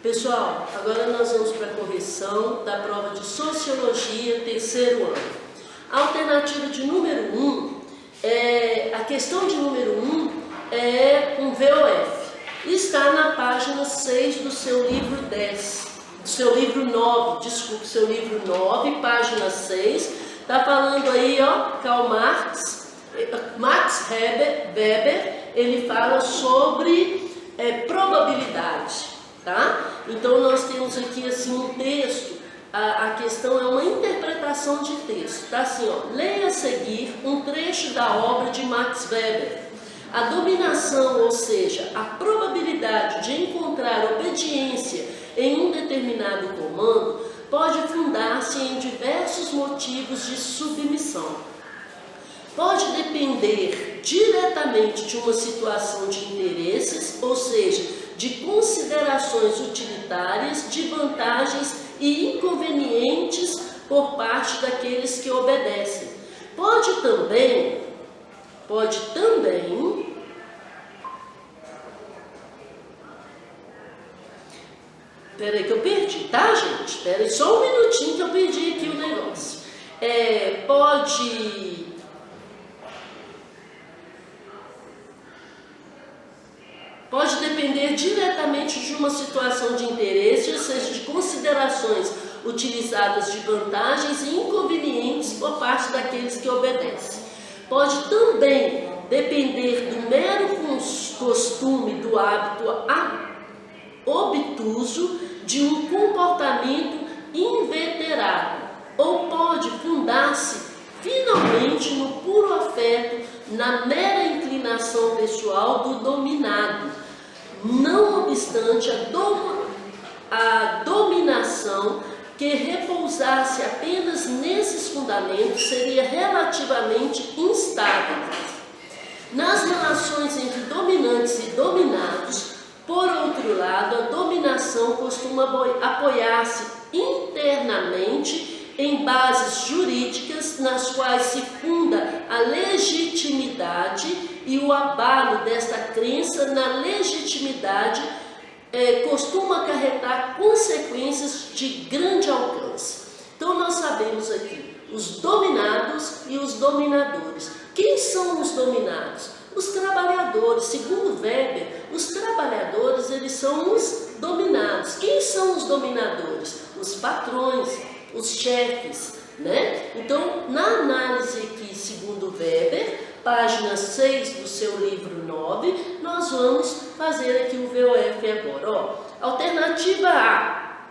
Pessoal, agora nós vamos para a correção da prova de Sociologia, terceiro ano. A alternativa de número 1, a questão de número 1 é um VOF. Está na página 6 do seu livro 10, do seu livro 9, desculpe, seu livro 9, página 6. Está falando aí, ó, Karl Marx, Max Weber, ele fala sobre probabilidade. Tá? Então nós temos aqui assim um texto, a questão é uma interpretação de texto, tá assim, ó, leia a seguir um trecho da obra de Max Weber. A dominação, ou seja, a probabilidade de encontrar obediência em um determinado comando, pode fundar-se em diversos motivos de submissão. Pode depender diretamente de uma situação de interesses, ou seja, de considerações utilitárias, de vantagens e inconvenientes por parte daqueles que obedecem. Pode também, peraí que eu perdi, tá gente? Peraí só um minutinho que eu perdi aqui o negócio. Pode depender diretamente de uma situação de interesse, ou seja, de considerações utilizadas de vantagens e inconvenientes por parte daqueles que obedecem. Pode também depender do mero costume, do hábito obtuso de um comportamento inveterado, ou pode fundar-se finalmente no puro afeto, na mera inclinação pessoal do dominado. Não obstante, a dominação que repousasse apenas nesses fundamentos seria relativamente instável. Nas relações entre dominantes e dominados, por outro lado, a dominação costuma apoiar-se internamente em bases jurídicas nas quais se funda a legitimidade, e o abalo desta crença na legitimidade costuma acarretar consequências de grande alcance. Então nós sabemos aqui os dominados e os dominadores. Quem são os dominados? Os trabalhadores. Segundo Weber, os trabalhadores eles são os dominados. Quem são os dominadores? Os patrões, os chefes, né? Então, na análise aqui, segundo Weber, página 6 do seu livro 9, nós vamos fazer aqui o VOF agora. Ó, alternativa A.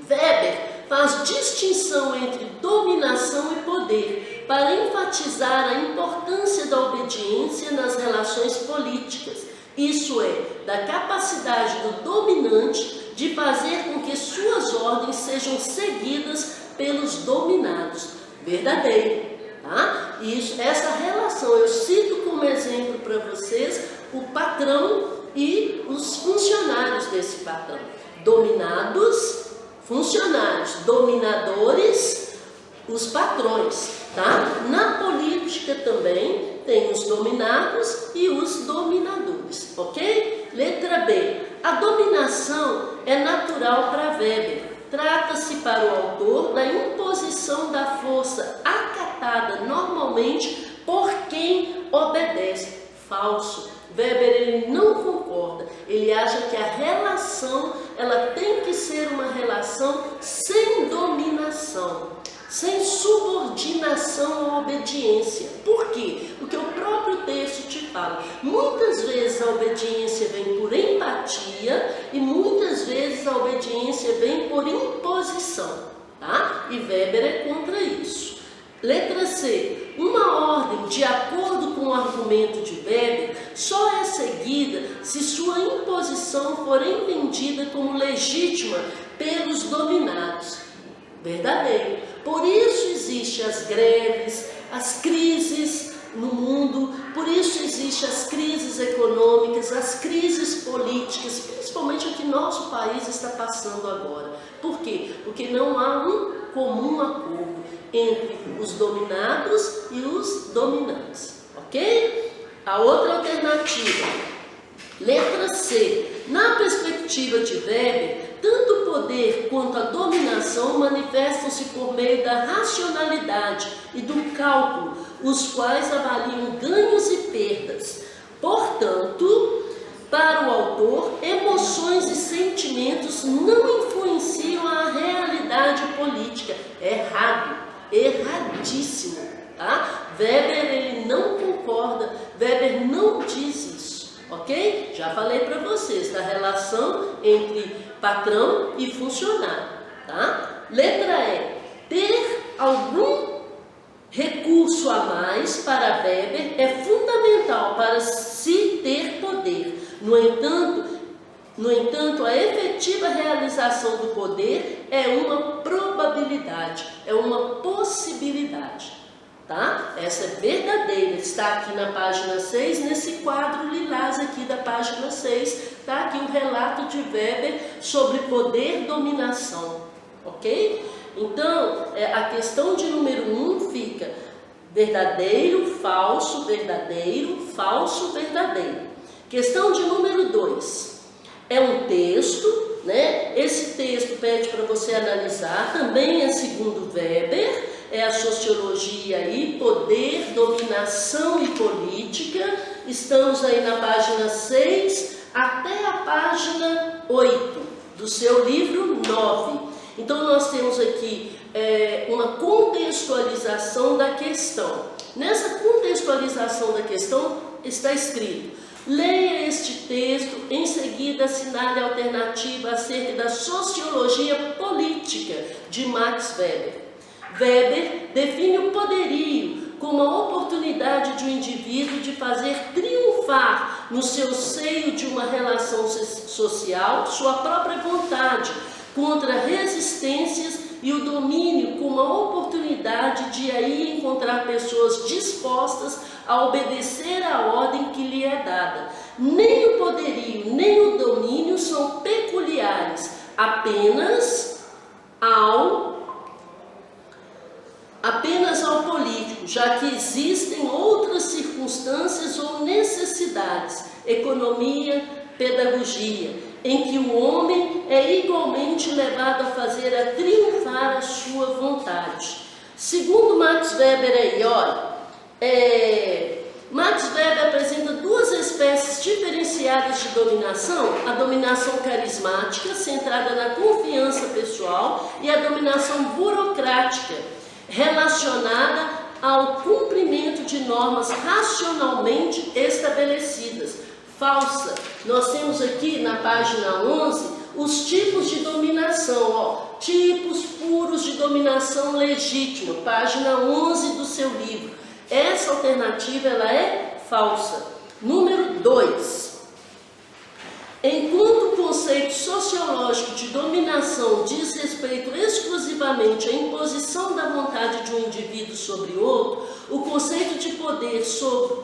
Weber faz distinção entre dominação e poder para enfatizar a importância da obediência nas relações políticas, isso é, da capacidade do dominante de fazer com que suas ordens sejam seguidas pelos dominados. Verdadeiro, tá? Essa relação eu cito como exemplo para vocês o patrão e os funcionários desse patrão. Dominados, funcionários, dominadores, os patrões, tá? Na política também tem os dominados e os dominadores, ok? Letra B. A dominação é natural para Weber. Trata-se para o autor da imposição da força acatada normalmente por quem obedece. Falso. Weber ele não concorda. Ele acha que a relação ela tem que ser uma relação sem dominação, sem subordinação à obediência. Por quê? Porque o próprio texto te fala. Muitas vezes a obediência vem por empatia e muitas vezes a obediência vem por imposição, tá? E Weber é contra isso. Letra C. Uma ordem, de acordo com o argumento de Weber, só é seguida se sua imposição for entendida como legítima pelos dominados. Verdadeiro. Por isso existem as greves, as crises no mundo, por isso existem as crises econômicas, as crises políticas, principalmente o que nosso país está passando agora. Por quê? Porque não há um comum acordo entre os dominados e os dominantes, ok? A outra alternativa, letra C. Na perspectiva de Weber, tanto o poder quanto a dominação manifestam-se por meio da racionalidade e do cálculo, os quais avaliam ganhos e perdas. Portanto, para o autor, emoções e sentimentos não influenciam a realidade política. Errado, erradíssimo, tá? Weber, ele não concorda, Weber não diz isso, ok? Já falei para vocês da relação entre patrão e funcionário, tá? Letra E. Ter algum recurso a mais para Weber é fundamental para se ter poder. No entanto, a efetiva realização do poder é uma probabilidade, é uma possibilidade, tá? Essa é verdadeira, está aqui na página 6, nesse quadro lilás aqui da página 6, tá aqui o relato de Weber sobre poder, dominação, ok? Então, a questão de número 1 fica verdadeiro, falso, verdadeiro. Questão de número 2, é um texto, né? Esse texto pede para você analisar, também é segundo Weber, é a sociologia aí, poder, dominação e política. Estamos aí na página 6 até a página 8 do seu livro 9. Então nós temos aqui uma contextualização da questão. Nessa contextualização da questão está escrito: leia este texto, em seguida assinale a alternativa acerca da sociologia política de Max Weber. Weber define o poderio como a oportunidade de um indivíduo de fazer triunfar no seu seio de uma relação social sua própria vontade contra resistências e o domínio como a oportunidade de aí encontrar pessoas dispostas a obedecer à ordem que lhe é dada. Nem o poderio, nem o domínio são peculiares apenas ao político, já que existem outras circunstâncias ou necessidades, economia, pedagogia, em que o homem é igualmente levado a fazer a triunfar a sua vontade. Segundo Max Weber aí, olha, Max Weber apresenta duas espécies diferenciadas de dominação: a dominação carismática, centrada na confiança pessoal, e a dominação burocrática, relacionada ao cumprimento de normas racionalmente estabelecidas. Falsa. Nós temos aqui na página 11 os tipos de dominação, ó, tipos puros de dominação legítima, página 11 do seu livro. Essa alternativa ela é falsa. Número 2. Enquanto o conceito sociológico de dominação diz respeito exclusivamente à imposição da vontade de um indivíduo sobre outro, o conceito de poder,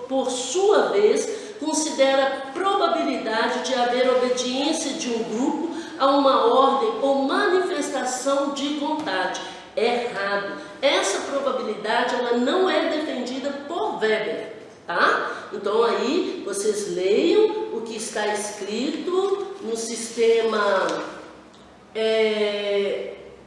por sua vez, considera a probabilidade de haver obediência de um grupo a uma ordem ou manifestação de vontade. Errado. Essa probabilidade ela não é defendida por Weber, tá? Então aí vocês leiam o que está escrito no sistema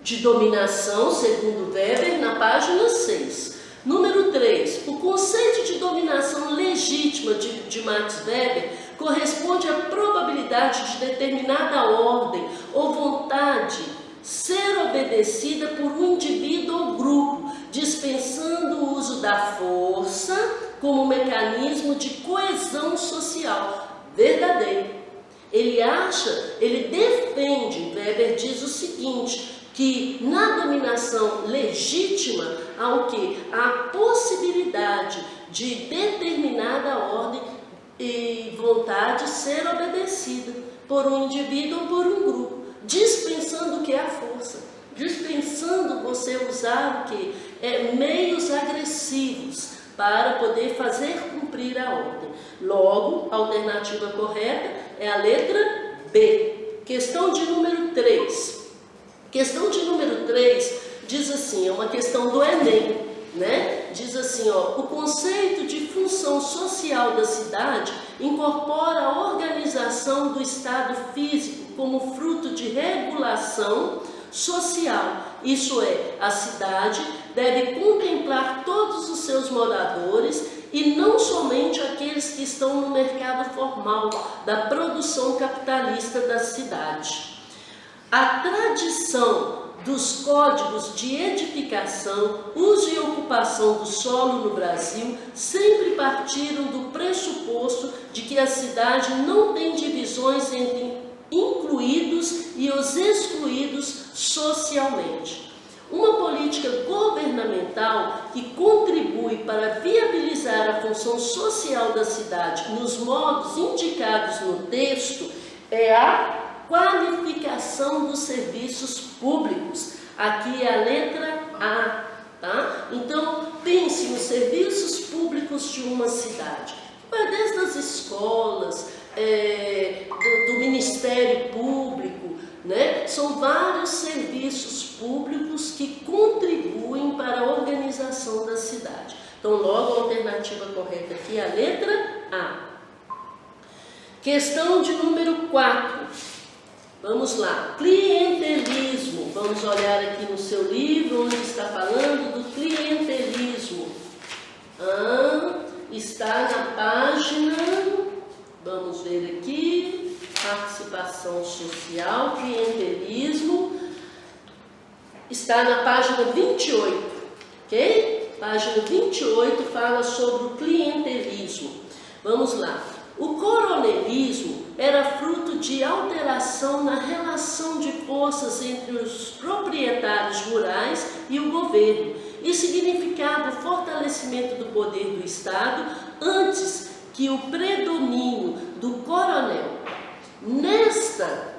de dominação, segundo Weber, na página 6. Número 3. O conceito de dominação legítima de Max Weber corresponde à probabilidade de determinada ordem ou vontade ser obedecida por um indivíduo ou grupo, dispensando o uso da força como mecanismo de coesão social. Verdadeiro. Ele defende, Weber diz o seguinte, que na dominação legítima há o quê? A possibilidade de determinada ordem e vontade ser obedecida por um indivíduo ou por um grupo, dispensando o que é a força, dispensando você usar o que? Meios agressivos para poder fazer cumprir a ordem. Logo, a alternativa correta é a letra B. Questão de número 3. Questão de número 3 diz assim, é uma questão do Enem, né? Diz assim, ó, o conceito de função social da cidade incorpora a organização do estado físico como fruto de regulação social. Isso é, a cidade deve contemplar todos os seus moradores e não somente aqueles que estão no mercado formal da produção capitalista da cidade. A tradição dos códigos de edificação, uso e ocupação do solo no Brasil sempre partiram do pressuposto de que a cidade não tem divisões entre incluídos e os excluídos socialmente. Uma política governamental que contribui para viabilizar a função social da cidade nos modos indicados no texto é a qualificação dos serviços públicos. Aqui é a letra A, tá? Então, pense nos serviços públicos de uma cidade. Vai desde as escolas, do Ministério Público, né? São vários serviços públicos que contribuem para a organização da cidade. Então, logo a alternativa correta aqui é a letra A. Questão de número 4. Vamos lá, clientelismo. Vamos olhar aqui no seu livro onde está falando do clientelismo. Está na página, vamos ver aqui, participação social, clientelismo. Está na página 28, ok? Página 28 fala sobre o clientelismo. Vamos lá. O coronelismo era fruto de alteração na relação de forças entre os proprietários rurais e o governo e significava o fortalecimento do poder do Estado antes que o predomínio do coronel. Nesta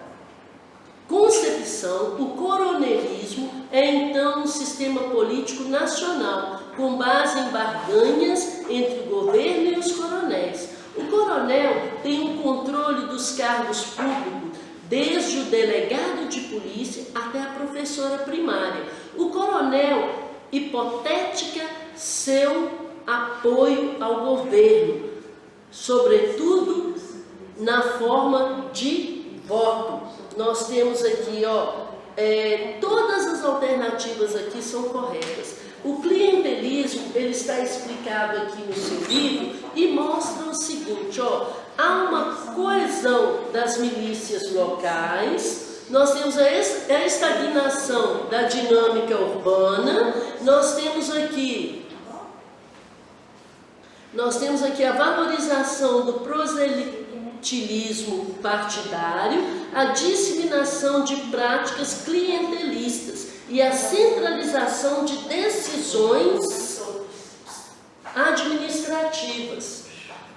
concepção, o coronelismo é então um sistema político nacional com base em barganhas entre o governo e os coronéis. O coronel tem o controle dos cargos públicos, desde o delegado de polícia até a professora primária. O coronel hipotética seu apoio ao governo, sobretudo na forma de voto. Nós temos aqui, todas as alternativas aqui são corretas. O clientelismo, ele está explicado aqui no seu livro e mostra o seguinte, há uma coesão das milícias locais, nós temos a estagnação da dinâmica urbana, nós temos aqui a valorização do proselitismo partidário, a disseminação de práticas clientelistas e a centralização de decisões administrativas.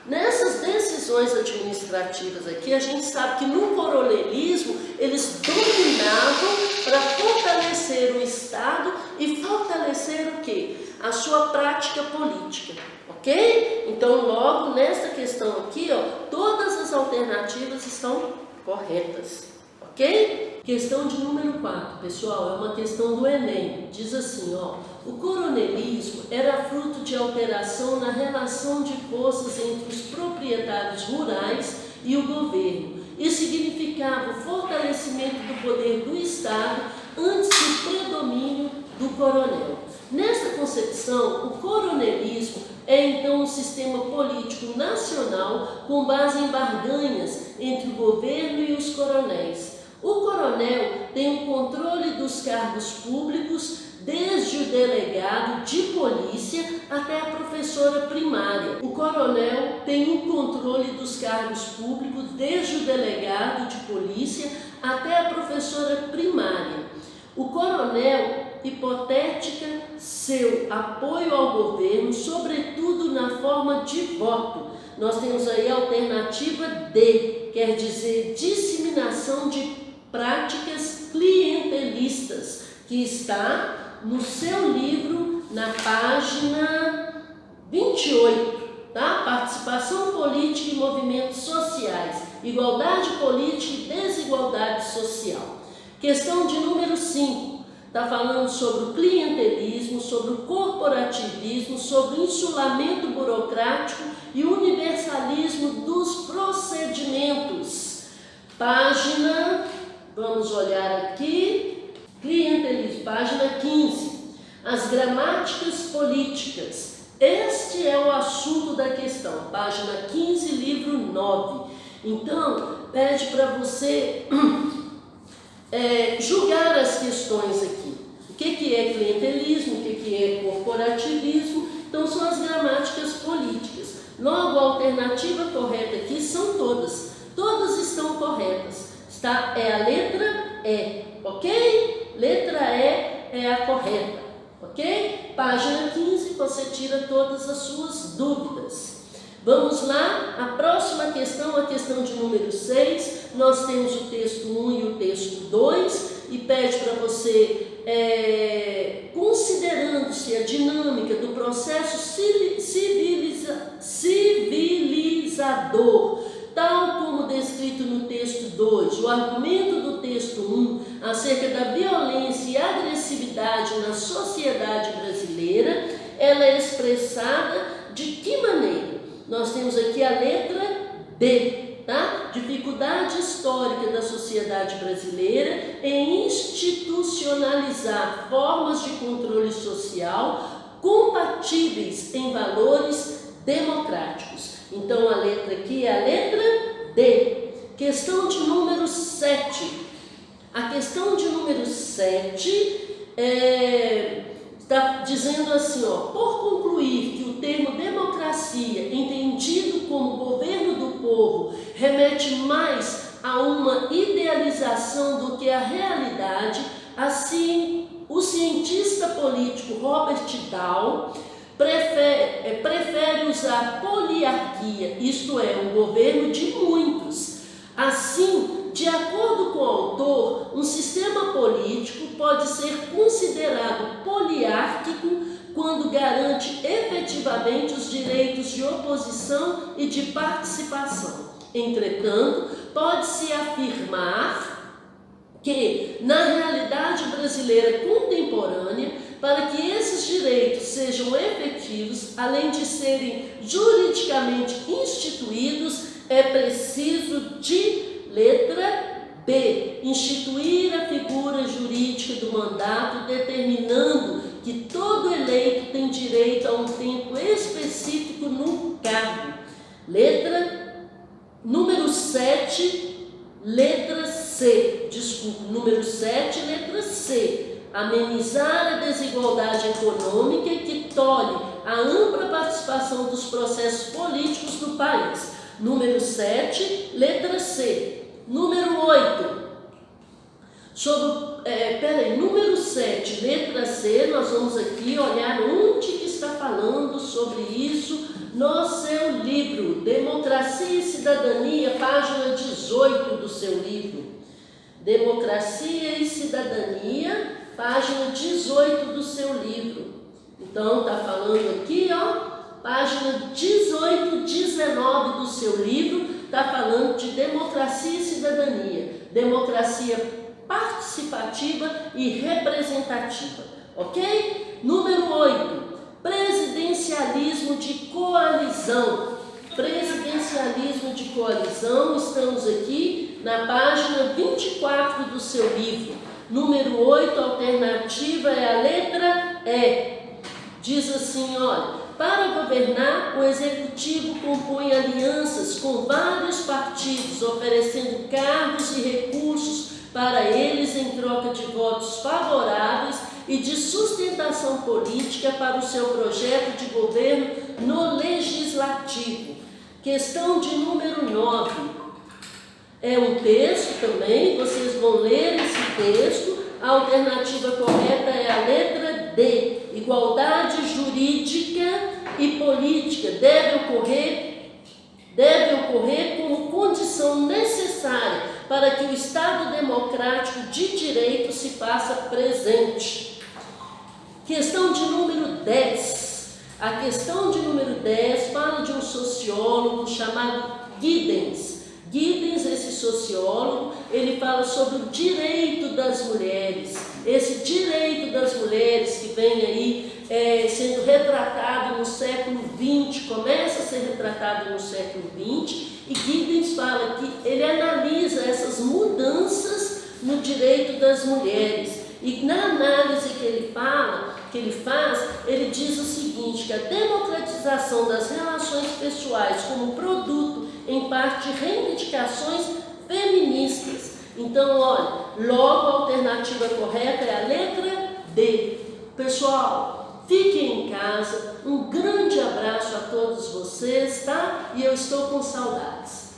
Nessas decisões administrativas aqui, a gente sabe que no coronelismo eles dominavam para fortalecer o Estado e fortalecer o quê? A sua prática política, ok? Então, logo nessa questão aqui, todas as alternativas estão corretas, ok? Questão de número 4, pessoal, é uma questão do Enem. Diz assim, o coronelismo era fruto de alteração na relação de forças entre os proprietários rurais e o governo e significava o fortalecimento do poder do Estado antes do predomínio do coronel. Nesta concepção, o coronelismo é então um sistema político nacional com base em barganhas entre o governo e os coronéis. O coronel tem o controle dos cargos públicos, desde o delegado de polícia até a professora primária. O coronel tem o controle dos cargos públicos, desde o delegado de polícia até a professora primária. O coronel hipotética seu apoio ao governo, sobretudo na forma de voto. Nós temos aí a alternativa D, quer dizer disseminação de práticas clientelistas, que está no seu livro, na página 28, tá? Participação política e movimentos sociais, igualdade política e desigualdade social. Questão de número 5. está falando sobre o clientelismo, sobre o corporativismo, sobre o insulamento burocrático e o universalismo dos procedimentos. Página, vamos olhar aqui, clientelismo, página 15. As gramáticas políticas. Este é o assunto da questão, página 15, livro 9. Então, pede para você julgar as questões aqui. O que é clientelismo, o que é corporativismo? Então, são as gramáticas políticas. Logo, a alternativa correta aqui são todas. Todas estão corretas. É a letra E, ok? Letra E é a correta, ok? Página 15, você tira todas as suas dúvidas. Vamos lá, a próxima questão, a questão de número 6, nós temos o texto 1 e o texto 2, e pede para você, considerando-se a dinâmica do processo civilizador, tal como descrito no texto 2, o argumento do texto 1 acerca da violência e agressividade na sociedade brasileira, ela é expressada de que maneira? Nós temos aqui a letra D, tá? Dificuldade histórica da sociedade brasileira em institucionalizar formas de controle social compatíveis em valores democráticos. Então, a letra aqui é a letra D. Questão de número 7. A questão de número 7 está dizendo assim, por concluir que o termo democracia, entendido como governo do povo, remete mais a uma idealização do que a realidade, assim, o cientista político Robert Dahl prefere usar poliarquia, isto é, um governo de muitos. Assim, de acordo com o autor, um sistema político pode ser considerado poliárquico quando garante efetivamente os direitos de oposição e de participação. Entretanto, pode-se afirmar que, na realidade brasileira contemporânea, para que esses direitos sejam efetivos, além de serem juridicamente instituídos, é preciso de letra B, instituir a figura jurídica do mandato, determinando que todo eleito tem direito a um tempo específico no cargo. Letra número 7, letra C. Desculpe, número 7, letra C. Amenizar a desigualdade econômica que tolhe a ampla participação dos processos políticos do país. Número 7, letra C. Número 8. Número 7, letra C, nós vamos aqui olhar onde que está falando sobre isso no seu livro, Democracia e Cidadania, página 18 do seu livro. Democracia e Cidadania, página 18 do seu livro. Então, está falando aqui, página 18, 19 do seu livro, está falando de democracia e cidadania. Democracia participativa e representativa, ok? Número 8, presidencialismo de coalizão. Presidencialismo de coalizão, estamos aqui na página 24 do seu livro. Número 8, a alternativa é a letra E. Diz assim, olha, para governar, o executivo compõe alianças com vários partidos, oferecendo cargos e recursos para eles em troca de votos favoráveis e de sustentação política para o seu projeto de governo no legislativo. Questão de número 9. É um texto também, vocês vão ler esse texto. A alternativa correta é a letra D. Igualdade jurídica e política deve ocorrer como condição necessária para que o Estado democrático de direito se faça presente. Questão de número 10. A questão de número 10 fala de um sociólogo chamado Giddens. Giddens, esse sociólogo, ele fala sobre o direito das mulheres. esse direito das mulheres que vem aí sendo retratado no século XX, começa a ser retratado no século XX, e Giddens fala que ele analisa essas mudanças no direito das mulheres. E na análise que ele faz, ele diz o seguinte, que a democratização das relações pessoais como produto, em parte, de reivindicações feministas. Então, olha, logo a alternativa correta é a letra D. Pessoal, fiquem em casa, um grande abraço a todos vocês, tá? E eu estou com saudades.